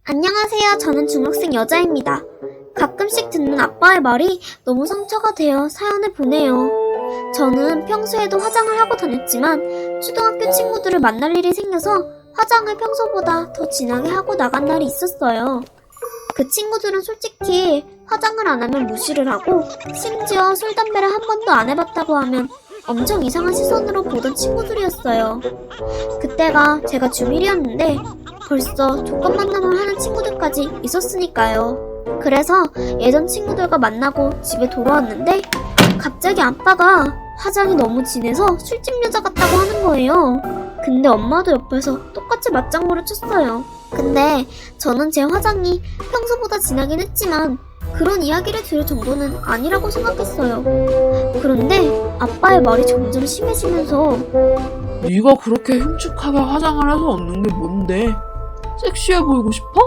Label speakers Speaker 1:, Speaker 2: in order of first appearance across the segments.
Speaker 1: 안녕하세요. 저는 중학생 여자입니다. 가끔씩 듣는 아빠의 말이 너무 상처가 되어 사연을 보내요. 저는 평소에도 화장을 하고 다녔지만 초등학교 친구들을 만날 일이 생겨서 화장을 평소보다 더 진하게 하고 나간 날이 있었어요. 그 친구들은 솔직히 화장을 안 하면 무시를 하고 심지어 술, 담배를 한 번도 안 해봤다고 하면 엄청 이상한 시선으로 보던 친구들이었어요. 그때가 제가 중1이었는데 벌써 조건 만남을 하는 친구들까지 있었으니까요. 그래서 예전 친구들과 만나고 집에 돌아왔는데 갑자기 아빠가 화장이 너무 진해서 술집 여자 같다고 하는 거예요. 근데 엄마도 옆에서 똑같이 맞장구를 쳤어요. 근데 저는 제 화장이 평소보다 진하긴 했지만 그런 이야기를 들을 정도는 아니라고 생각했어요. 그런데 아빠의 말이 점점 심해지면서
Speaker 2: 네가 그렇게 흉측하게 화장을 해서 얻는 게 뭔데? 섹시해 보이고 싶어?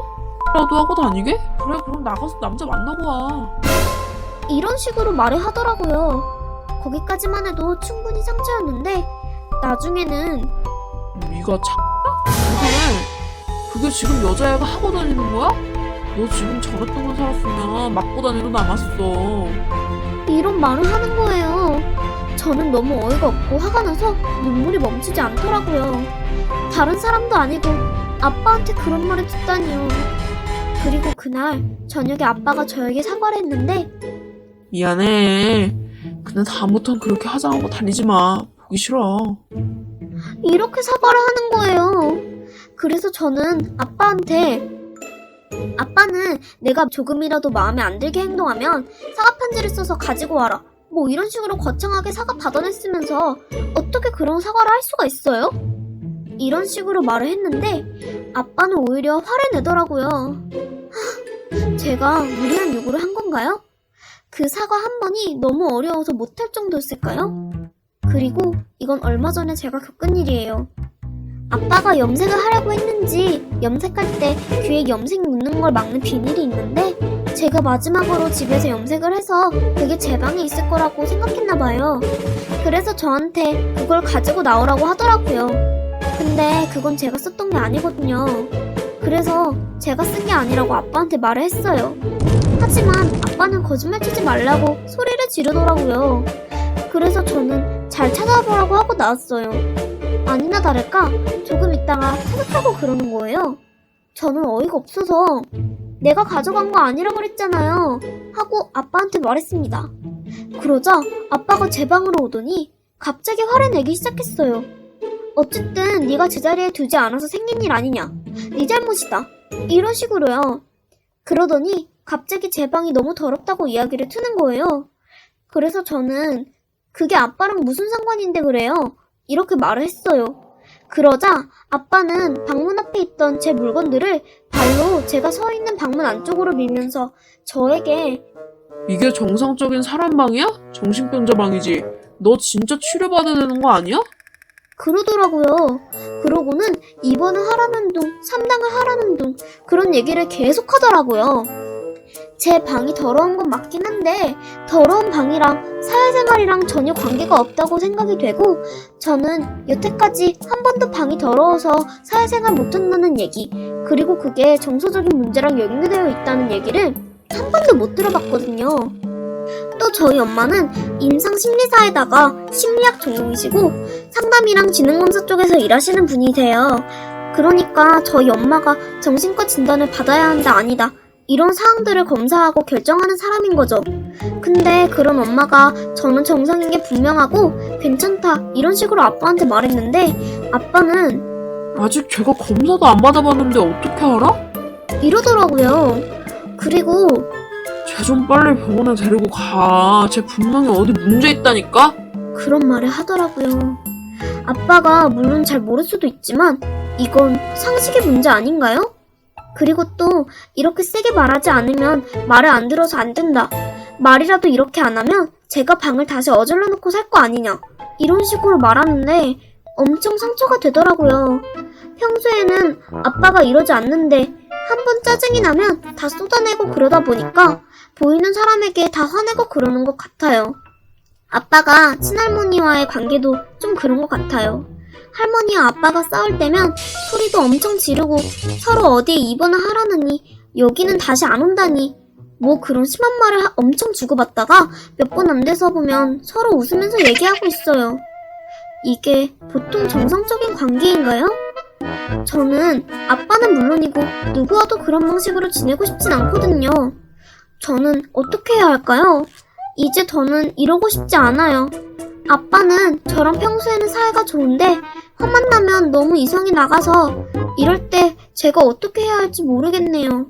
Speaker 2: 라도 하고 다니게? 그래, 그럼 나가서 남자 만나고 와.
Speaker 1: 이런 식으로 말을 하더라고요. 거기까지만 해도 충분히 상처였는데 나중에는
Speaker 2: 네가 그게 지금 여자애가 하고 다니는 거야? 너 지금 저랬던 살았으면 맞고 다니도 남았어.
Speaker 1: 이런 말을 하는 거예요. 저는 너무 어이가 없고 화가 나서 눈물이 멈추지 않더라고요. 다른 사람도 아니고 아빠한테 그런 말을 듣다니요. 그리고 그날 저녁에 아빠가 저에게 사과를 했는데
Speaker 2: 미안해. 근데 다음부턴 그렇게 화장하고 다니지 마. 보기 싫어.
Speaker 1: 이렇게 사과를 하는 거예요. 그래서 저는 아빠는 내가 조금이라도 마음에 안 들게 행동하면 사과 편지를 써서 가지고 와라. 뭐 이런 식으로 거창하게 사과 받아냈으면서 어떻게 그런 사과를 할 수가 있어요? 이런 식으로 말을 했는데 아빠는 오히려 화를 내더라고요. 제가 무리한 요구를 한 건가요? 그 사과 한 번이 너무 어려워서 못할 정도였을까요? 그리고 이건 얼마 전에 제가 겪은 일이에요. 아빠가 염색을 하려고 했는지 염색할 때 귀에 염색 묻는 걸 막는 비닐이 있는데 제가 마지막으로 집에서 염색을 해서 그게 제 방에 있을 거라고 생각했나봐요. 그래서 저한테 그걸 가지고 나오라고 하더라고요. 근데 그건 제가 썼던 게 아니거든요. 그래서 제가 쓴 게 아니라고 아빠한테 말을 했어요. 하지만 아빠는 거짓말 치지 말라고 소리를 지르더라고요. 그래서 저는 잘 찾아보라고 하고 나왔어요. 아니나 다를까 조금 있다가 타격하고 그러는 거예요. 저는 어이가 없어서 내가 가져간 거 아니라 그랬잖아요 하고 아빠한테 말했습니다. 그러자 아빠가 제 방으로 오더니 갑자기 화를 내기 시작했어요. 어쨌든 네가 제자리에 두지 않아서 생긴 일 아니냐, 네 잘못이다, 이런 식으로요. 그러더니 갑자기 제 방이 너무 더럽다고 이야기를 트는 거예요. 그래서 저는 그게 아빠랑 무슨 상관인데 그래요? 이렇게 말을 했어요. 그러자 아빠는 방문 앞에 있던 제 물건들을 발로 제가 서 있는 방문 안쪽으로 밀면서 저에게
Speaker 2: 이게 정상적인 사람 방이야? 정신병자 방이지. 너 진짜 치료받아야 되는 거 아니야?
Speaker 1: 그러더라고요. 그러고는 2번을 하라는 둥, 3당을 하라는 둥 그런 얘기를 계속 하더라고요. 제 방이 더러운 건 맞긴 한데 더러운 방이랑 사회생활이랑 전혀 관계가 없다고 생각이 되고 저는 여태까지 한 번도 방이 더러워서 사회생활 못한다는 얘기 그리고 그게 정서적인 문제랑 연계되어 있다는 얘기를 한 번도 못 들어봤거든요. 또 저희 엄마는 임상심리사에다가 심리학 전공이시고 상담이랑 지능검사 쪽에서 일하시는 분이세요. 그러니까 저희 엄마가 정신과 진단을 받아야 한다 아니다 이런 사항들을 검사하고 결정하는 사람인 거죠. 근데 그런 엄마가 저는 정상인 게 분명하고 괜찮다 이런 식으로 아빠한테 말했는데 아빠는
Speaker 2: 아직 제가 검사도 안 받아봤는데 어떻게 알아?
Speaker 1: 이러더라고요. 그리고
Speaker 2: 쟤 좀 빨리 병원에 데리고 가. 쟤 분명히 어디 문제 있다니까?
Speaker 1: 그런 말을 하더라고요. 아빠가 물론 잘 모를 수도 있지만 이건 상식의 문제 아닌가요? 그리고 또 이렇게 세게 말하지 않으면 말을 안 들어서 안 된다. 말이라도 이렇게 안 하면 제가 방을 다시 어질러 놓고 살 거 아니냐. 이런 식으로 말하는데 엄청 상처가 되더라고요. 평소에는 아빠가 이러지 않는데 한 번 짜증이 나면 다 쏟아내고 그러다 보니까 보이는 사람에게 다 화내고 그러는 것 같아요. 아빠가 친할머니와의 관계도 좀 그런 것 같아요. 할머니와 아빠가 싸울 때면 소리도 엄청 지르고 서로 어디에 입원을 하라느니 여기는 다시 안 온다니 뭐 그런 심한 말을 엄청 주고받다가 몇 번 안 돼서 보면 서로 웃으면서 얘기하고 있어요. 이게 보통 정상적인 관계인가요? 저는 아빠는 물론이고 누구와도 그런 방식으로 지내고 싶진 않거든요. 저는 어떻게 해야 할까요? 이제 더는 이러고 싶지 않아요. 아빠는 저랑 평소에는 사이가 좋은데 화만 나면 너무 이성이 나가서 이럴 때 제가 어떻게 해야 할지 모르겠네요.